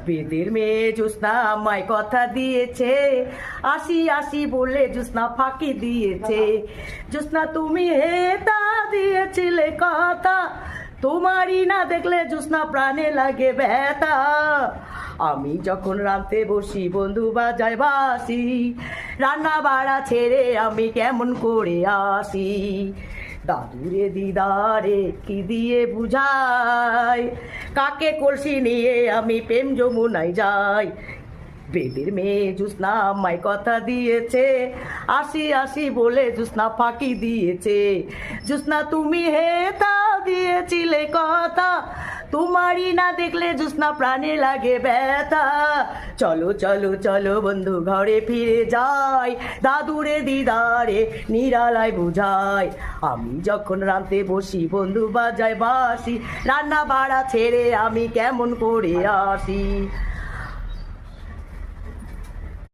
বেদের মেয়ে জ্যোৎস্না আমায় কথা দিয়েছে, আসি আসি বলে জ্যোৎস্না ফাঁকি দিয়েছে। জ্যোৎস্না তুমি হেতা দিয়েছিলে কথা, তোমারই না দেখলে জ্যোৎস্না প্রাণে লাগে ব্যথা। আমি যখন রাঁধতে বসি বন্ধু বাজায় বাসি, রান্না বাড়া ছেড়ে আমি কেমন করে আসি। দাদুরে দিদারে কি দিয়ে বুঝাই, কাকে কলসি নিয়ে আমি প্রেম যমুনায় যাই। বেদের মেয়ে জ্যোৎস্না আমায় কথা দিয়েছে, আসি আসি বলে জ্যোৎস্না ফাঁকি দিয়েছে। জ্যোৎস্না তুমি হেতা দিয়েছিলে কথা, তোমারই না দেখলে জ্যোৎস্না প্রাণে লাগে ব্যথা। চলো চলো চলো বন্ধু ঘরে ফিরে যাই, দাদুরে দিদারে নিরালায় বুঝাই। আমি যখন রাঁধতে বসি বন্ধু বাজায় বাসি, রান্না বাড়া ছেড়ে আমি কেমন করে আসি।